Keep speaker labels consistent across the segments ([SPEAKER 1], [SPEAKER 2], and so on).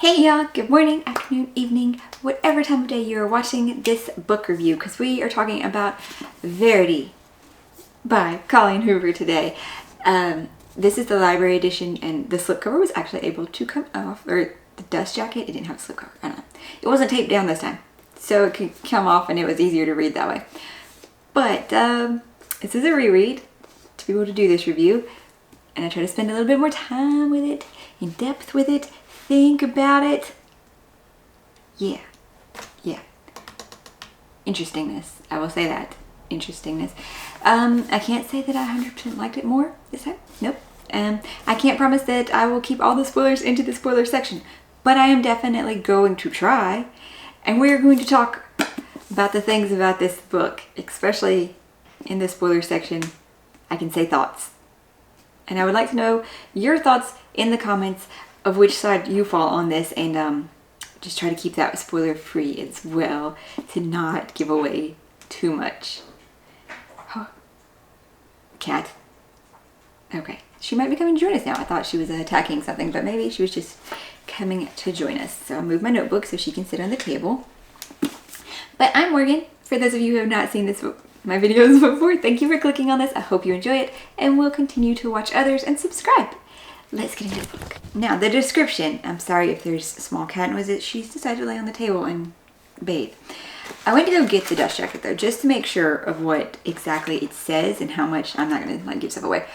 [SPEAKER 1] Hey y'all, good morning, afternoon, evening, whatever time of day you're watching this book review, because we are talking about Verity by Colleen Hoover today. This is the library edition, and the slipcover was actually able to come off, or the dust jacket, it didn't have a slipcover, I don't know. It wasn't taped down this time, so it could come off and it was easier to read that way. But this is a reread to be able to do this review, and I try to spend a little bit more time with it, in depth with it, think about it. Yeah. Interestingness. I will say that. Interestingness. I can't say that I 100% liked it more this time. Nope. I can't promise that I will keep all the spoilers into the spoiler section, but I am definitely going to try. And we're going to talk about the things about this book, especially in the spoiler section. I can say thoughts. And I would like to know your thoughts in the comments of which side you fall on this, and just try to keep that spoiler free as well to not give away too much. Oh. Cat. Okay. She might be coming to join us now. I thought she was attacking something, but maybe she was just coming to join us. So I'll move my notebook so she can sit on the table. But I'm Morgan. For those of you who have not seen my videos before, thank you for clicking on this. I hope you enjoy it, and we'll continue to watch others and subscribe. Let's get into the book. Now, the description. I'm sorry if there's small cat noises. She's decided to lay on the table and bathe. I went to go get the dust jacket though, just to make sure of what exactly it says and how much. I'm not going to give stuff away.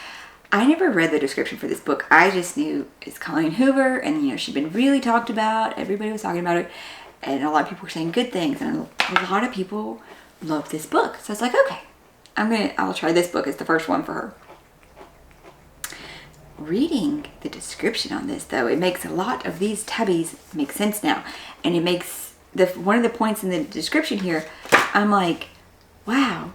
[SPEAKER 1] I never read the description for this book. I just knew it's Colleen Hoover, and she'd been really talked about. Everybody was talking about it, and a lot of people were saying good things, and a lot of people love this book. So I was like, okay, I'll try this book as the first one for her. Reading the description on this though, it makes a lot of these tabbies make sense now, and it makes one of the points in the description here, I'm like, wow,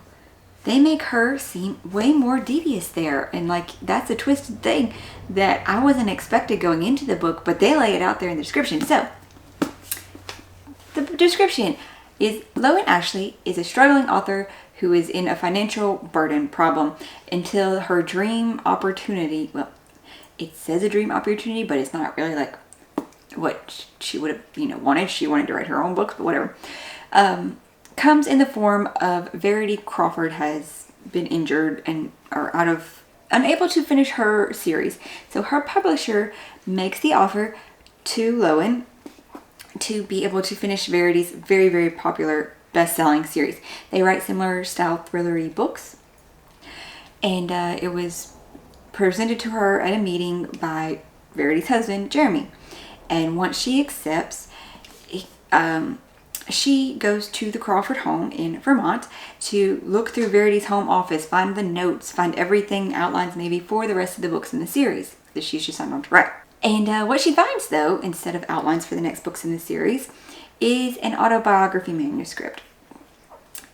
[SPEAKER 1] they make her seem way more devious there, and like that's a twisted thing that I wasn't expected going into the book, but they lay it out there in the description. So the description is Lowen Ashley is a struggling author who is in a financial burden problem until her dream opportunity, well, it says a dream opportunity, but it's not really like what she would have, wanted. She wanted to write her own books, but whatever. Comes in the form of Verity Crawford has been injured and unable to finish her series. So her publisher makes the offer to Lowen to be able to finish Verity's very, very popular best-selling series. They write similar style thrillery books, and it was presented to her at a meeting by Verity's husband, Jeremy. And once she accepts, she goes to the Crawford home in Vermont to look through Verity's home office, find the notes, find everything, outlines maybe for the rest of the books in the series that she's just signed on to write. And what she finds though, instead of outlines for the next books in the series, is an autobiography manuscript.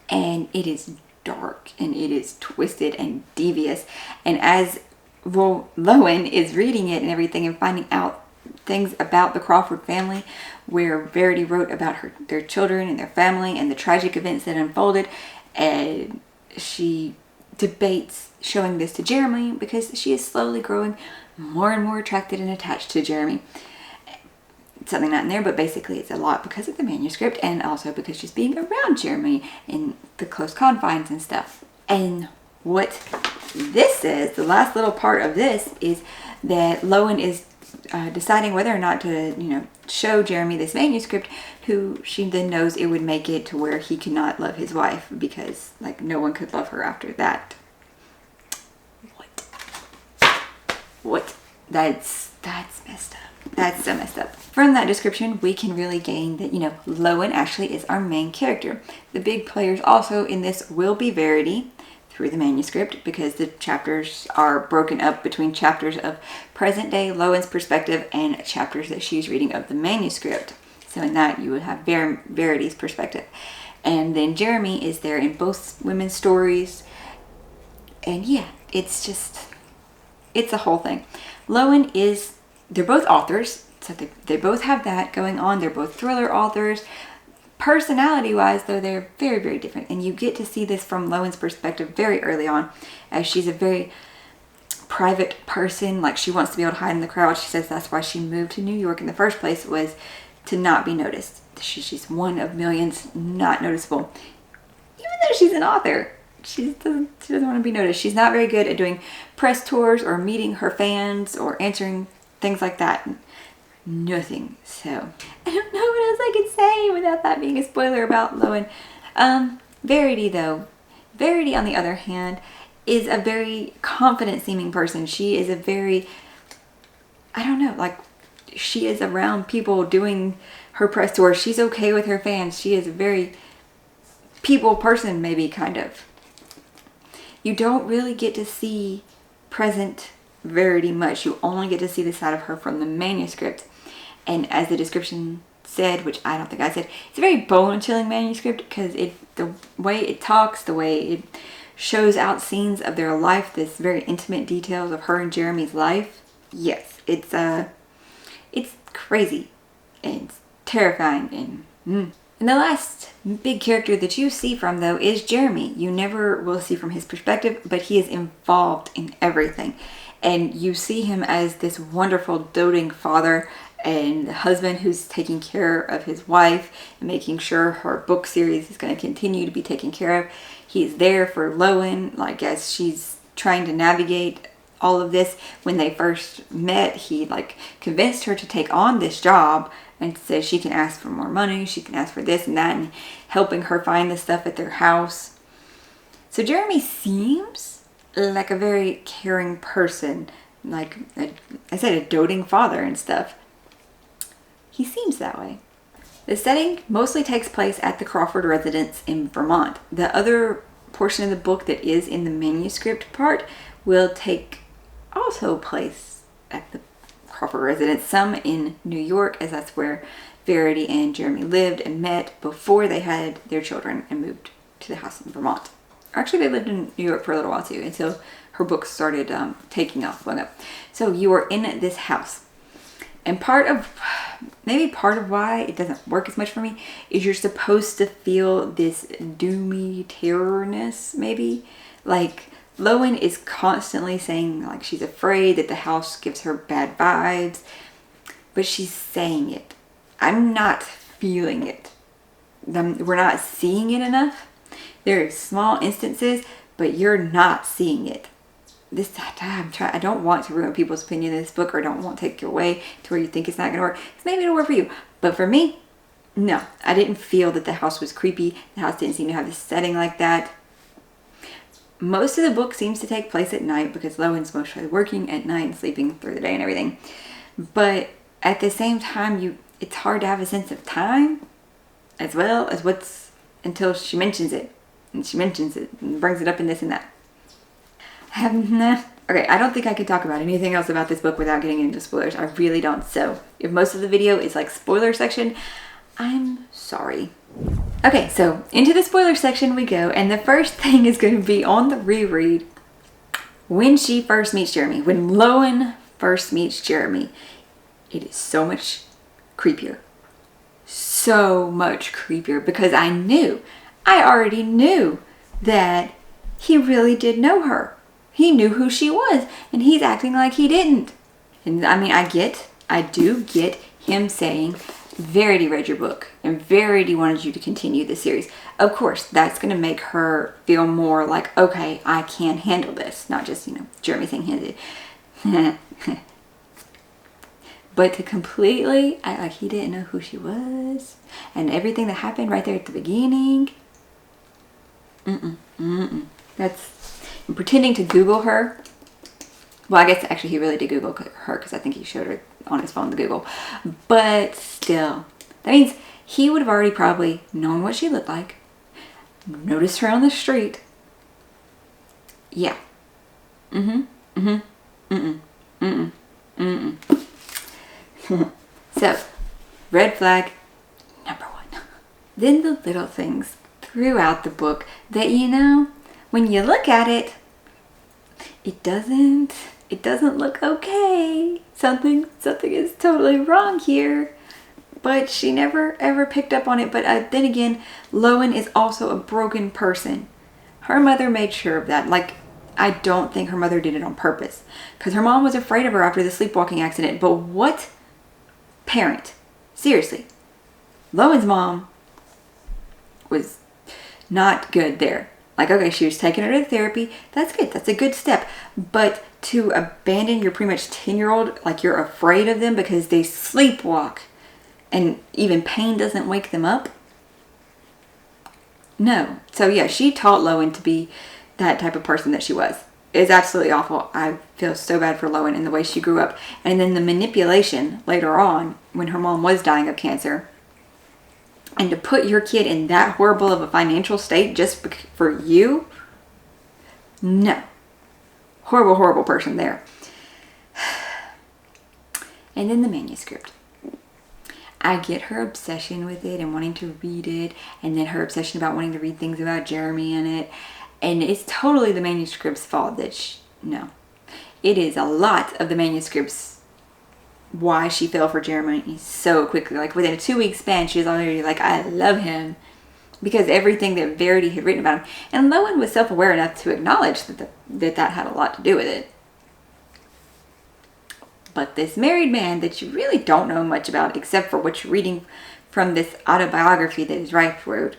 [SPEAKER 1] And it is dark, and it is twisted and devious. And as Lowen is reading it and everything and finding out things about the Crawford family, where Verity wrote about their children and their family and the tragic events that unfolded, and she debates showing this to Jeremy because she is slowly growing more and more attracted and attached to Jeremy. Something not in there, but basically it's a lot because of the manuscript, and also because she's being around Jeremy in the close confines and stuff. And what this says, the last little part of this, is that Lowen is deciding whether or not to, show Jeremy this manuscript, who she then knows it would make it to where he could not love his wife, because no one could love her after that. What? That's messed up. That's so messed up. From that description, we can really gain that, Lowen Ashley is our main character. The big players also in this will be Verity, through the manuscript, because the chapters are broken up between chapters of present day Lowen's perspective and chapters that she's reading of the manuscript. So in that you would have Verity's perspective. And then Jeremy is there in both women's stories. And yeah, it's a whole thing. They're both authors, so they both have that going on. They're both thriller authors. Personality-wise, though, they're very, very different. And you get to see this from Lowen's perspective very early on, as she's a very private person. Like, she wants to be able to hide in the crowd. She says that's why she moved to New York in the first place, was to not be noticed. She's one of millions, not noticeable. Even though she's an author, she doesn't want to be noticed. She's not very good at doing press tours or meeting her fans or answering things like that. Nothing. So I don't know what else I could say without that being a spoiler about Lowen. Verity though. Verity, on the other hand, is a very confident seeming person. She is a very, I don't know, like, she is around people doing her press tour. She's okay with her fans. She is a very people person, maybe, kind of. You don't really get to see present Verity much. You only get to see the side of her from the manuscript. And as the description said, which I don't think I said, it's a very bone-chilling manuscript because the way it talks, the way it shows out scenes of their life, this very intimate details of her and Jeremy's life. Yes, it's crazy and it's terrifying. And the last big character that you see from, though, is Jeremy. You never will see from his perspective, but he is involved in everything. And you see him as this wonderful doting father and husband who's taking care of his wife and making sure her book series is going to continue to be taken care of. He's there for Lowen, like, as she's trying to navigate all of this. When they first met, he like convinced her to take on this job and says she can ask for more money, she can ask for this and that, and helping her find the stuff at their house. So Jeremy seems like a very caring person, like I said, a doting father and stuff. He seems that way. The setting mostly takes place at the Crawford residence in Vermont. The other portion of the book that is in the manuscript part will take also place at the Crawford residence, some in New York, as that's where Verity and Jeremy lived and met before they had their children and moved to the house in Vermont. Actually, they lived in New York for a little while too, until her books started taking off, blowing up. So you are in this house. And maybe part of why it doesn't work as much for me is you're supposed to feel this doomy terrorness, maybe. Like, Lowen is constantly saying, like, she's afraid that the house gives her bad vibes, but she's saying it. I'm not feeling it. We're not seeing it enough. There are small instances, but you're not seeing it. I don't want to ruin people's opinion of this book, or I don't want to take you away to where you think it's not going to work. Because maybe it'll work for you. But for me, no. I didn't feel that the house was creepy. The house didn't seem to have this setting like that. Most of the book seems to take place at night because Lowen's mostly working at night and sleeping through the day and everything. But at the same time, it's hard to have a sense of time as well as until she mentions it. And she mentions it and brings it up in this and that. Okay, I don't think I can talk about anything else about this book without getting into spoilers. I really don't. So if most of the video is like spoiler section, I'm sorry. Okay, so into the spoiler section we go. And the first thing is going to be on the reread when she first meets Jeremy. When Lowen first meets Jeremy, it is so much creepier. So much creepier because I already knew that he really did know her. He knew who she was, and he's acting like he didn't. And I mean, I do get him saying, Verity read your book, and Verity wanted you to continue the series. Of course, that's going to make her feel more like, okay, I can handle this. Not just, Jeremy saying handed. But to completely act like he didn't know who she was, and everything that happened right there at the beginning. And pretending to Google her. Well, I guess actually he really did Google her because I think he showed her on his phone the Google. But still, that means he would have already probably known what she looked like, noticed her on the street. Yeah. So, red flag number 1. Then the little things throughout the book that, when you look at it, it doesn't look okay. Something is totally wrong here. But she never ever picked up on it. But then again, Lowen is also a broken person. Her mother made sure of that. Like, I don't think her mother did it on purpose, because her mom was afraid of her after the sleepwalking accident. But what parent, seriously, Lowen's mom was not good there. Like, okay, she was taking her to therapy. That's good. That's a good step. But to abandon your pretty much 10-year-old, like you're afraid of them because they sleepwalk and even pain doesn't wake them up? No. So yeah, she taught Lowen to be that type of person that she was. It's absolutely awful. I feel so bad for Lowen and the way she grew up. And then the manipulation later on when her mom was dying of cancer. And to put your kid in that horrible of a financial state just for you? No. Horrible, horrible person there. And then the manuscript. I get her obsession with it and wanting to read it. And then her obsession about wanting to read things about Jeremy in it. And it's totally the manuscript's fault that no. It is a lot of the manuscript's why she fell for Jeremy so quickly. Like within a 2-week span, she was already like, I love him. Because everything that Verity had written about him. And Lowen was self-aware enough to acknowledge that had a lot to do with it. But this married man that you really don't know much about, except for what you're reading from this autobiography that his wife wrote,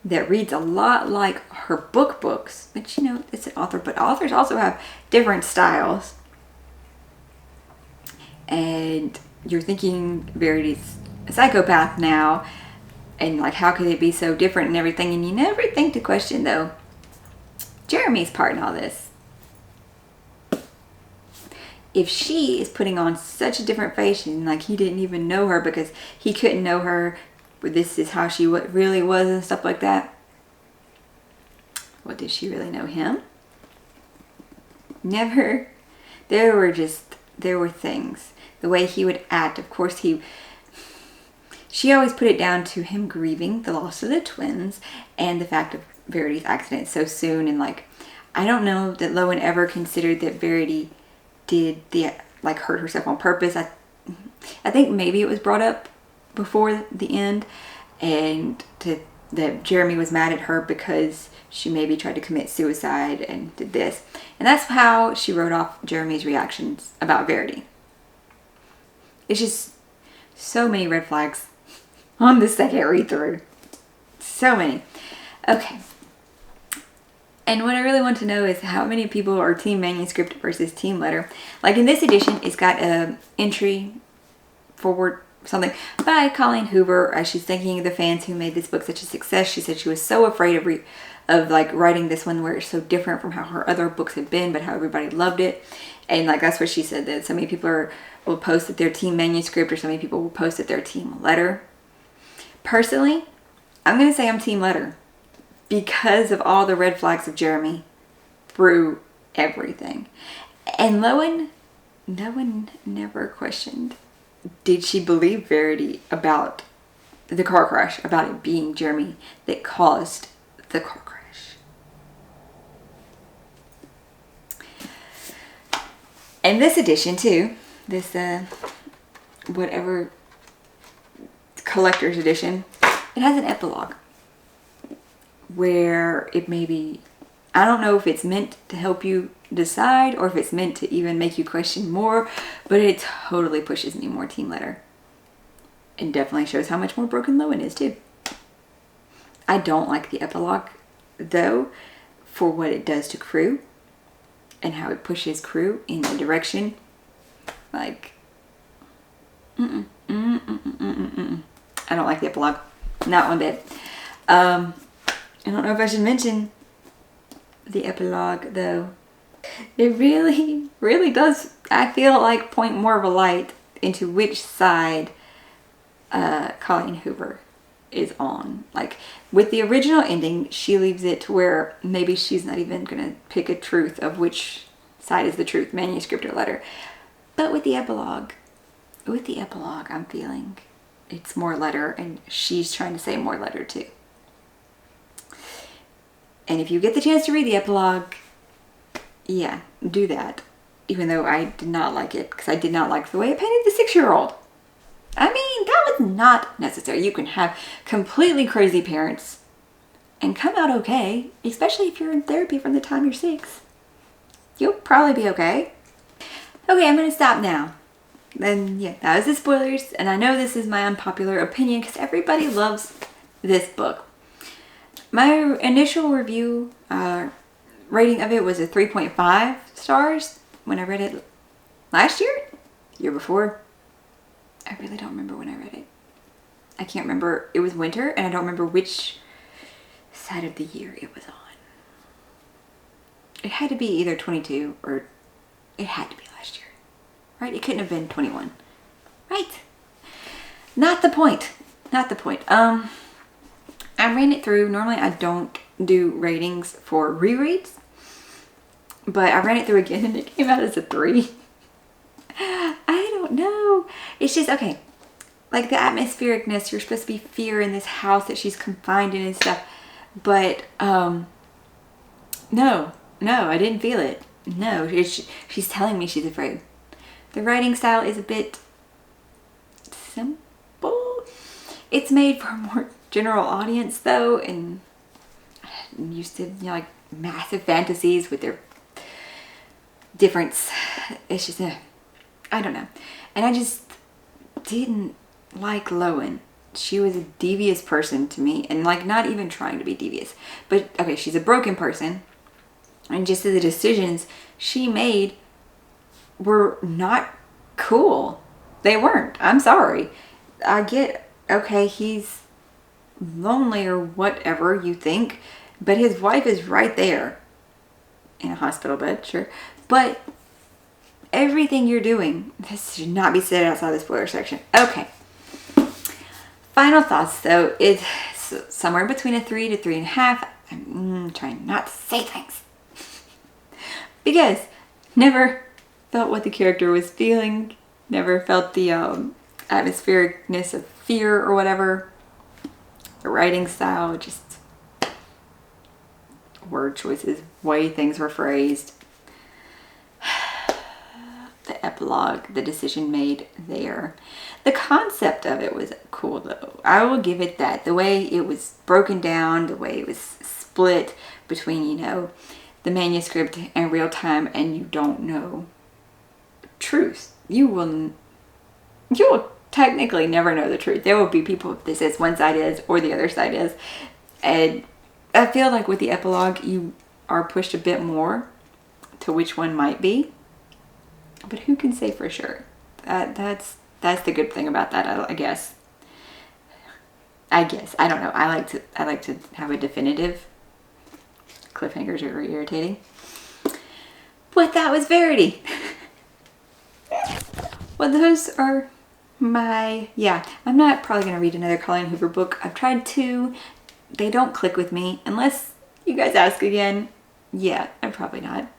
[SPEAKER 1] that reads a lot like her books. But you know, it's an author, but authors also have different styles. And you're thinking Verity's a psychopath now, and like how could it be so different and everything, and you never think to question though Jeremy's part in all this. If she is putting on such a different face and like he didn't even know her because he couldn't know her, but this is how she really was and stuff like that, what, did she really know him? Never. There were things. The way he would act, of course she always put it down to him grieving the loss of the twins and the fact of Verity's accident so soon. And like, I don't know that Lowen ever considered that Verity did hurt herself on purpose. I think maybe it was brought up before the end, and that Jeremy was mad at her because she maybe tried to commit suicide and did this. And that's how she wrote off Jeremy's reactions about Verity. It's just so many red flags on the second read through. So many. Okay. And what I really want to know is how many people are team manuscript versus team letter. Like in this edition, it's got a entry forward something by Colleen Hoover as she's thanking the fans who made this book such a success. She said she was so afraid of like writing this one where it's so different from how her other books have been, but how everybody loved it. And like that's what she said, that so many people will post that their team manuscript, or so many people will post that their team letter. Personally, I'm going to say I'm team letter because of all the red flags of Jeremy through everything. And Lowen never questioned. Did she believe Verity about the car crash, about it being Jeremy that caused the car crash? And this edition too, this whatever collector's edition, it has an epilogue where it may be, I don't know if it's meant to help you decide or if it's meant to even make you question more, but it totally pushes me more team letter. It definitely shows how much more broken Lowen is too. I don't like the epilogue though for what it does to Crew and how it pushes Crew in a direction like I don't like the epilogue, not one bit. I don't know if I should mention the epilogue though. It really, really does, I feel like, point more of a light into which side Colleen Hoover is on. Like with the original ending, she leaves it to where maybe she's not even gonna pick a truth of which side is the truth, manuscript or letter. But with the epilogue, I'm feeling it's more letter, and she's trying to say more letter too. And if you get the chance to read the epilogue, yeah, do that. Even though I did not like it, because I did not like the way it painted the 6-year-old. I mean, that was not necessary. You can have completely crazy parents and come out okay, especially if you're in therapy from the time you're 6. you'll probably be okay. Okay, I'm gonna stop now. Then yeah, that was the spoilers, and I know this is my unpopular opinion because everybody loves this book. My initial review rating of it was a 3.5 stars when I read it last year, year before. I really don't remember when I read it. I can't remember. It was winter, and I don't remember which side of the year it was on. It had to be either 22 or it had to be last year, right? It couldn't have been 21, right? Not the point. Not the point. I ran it through. Normally I don't do ratings for rereads, but I ran it through again and it came out as a 3. I don't know. It's just, okay, like the atmosphericness, you're supposed to be fear in this house that she's confined in and stuff, but no, I didn't feel it. No, she's telling me she's afraid. The writing style is a bit simple. It's made for a more general audience though, and I'm used to, you know, like massive fantasies with their difference. It's just I don't know. And I just didn't like Lowen. She was a devious person to me, and like not even trying to be devious. But okay, she's a broken person, and just the decisions she made were not cool. They weren't. I'm sorry. I get, okay, he's lonely or whatever you think, but his wife is right there in a hospital bed, sure. But everything you're doing, this should not be said outside the spoiler section. Okay. Final thoughts though, it's somewhere between a 3 to 3.5. I'm trying not to say things. Because never felt what the character was feeling. Never felt the atmosphericness of fear or whatever. The writing style, just word choices, way things were phrased. The epilogue, the decision made there. The concept of it was cool though. I will give it that. The way it was broken down, the way it was split between, you know, the manuscript and real time, and you don't know truth. You will technically never know the truth. There will be people, this is one side is or the other side is. And I feel like with the epilogue, you are pushed a bit more to which one might be. But who can say for sure? That's the good thing about that, I guess. I don't know. I like to have a definitive. Cliffhangers are irritating. But that was Verity. Well, those are my, I'm not probably going to read another Colleen Hoover book. I've tried to. They don't click with me. Unless you guys ask again. Yeah, I'm probably not.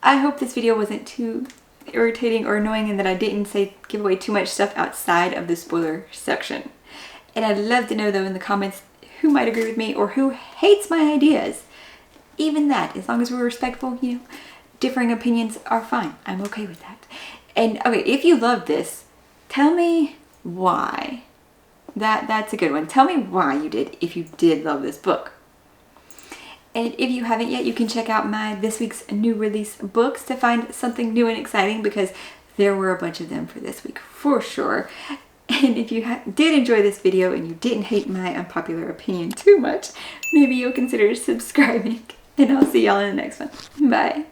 [SPEAKER 1] I hope this video wasn't too irritating or annoying and that I didn't give away too much stuff outside of the spoiler section. And I'd love to know though in the comments who might agree with me or who hates my ideas. Even that, as long as we're respectful, you know, differing opinions are fine. I'm okay with that. And okay, if you love this, tell me why. That's a good one. Tell me why you did, if you did love this book. And if you haven't yet, you can check out my this week's new release books to find something new and exciting, because there were a bunch of them for this week for sure. And if you did enjoy this video and you didn't hate my unpopular opinion too much, maybe you'll consider subscribing. And I'll see y'all in the next one. Bye.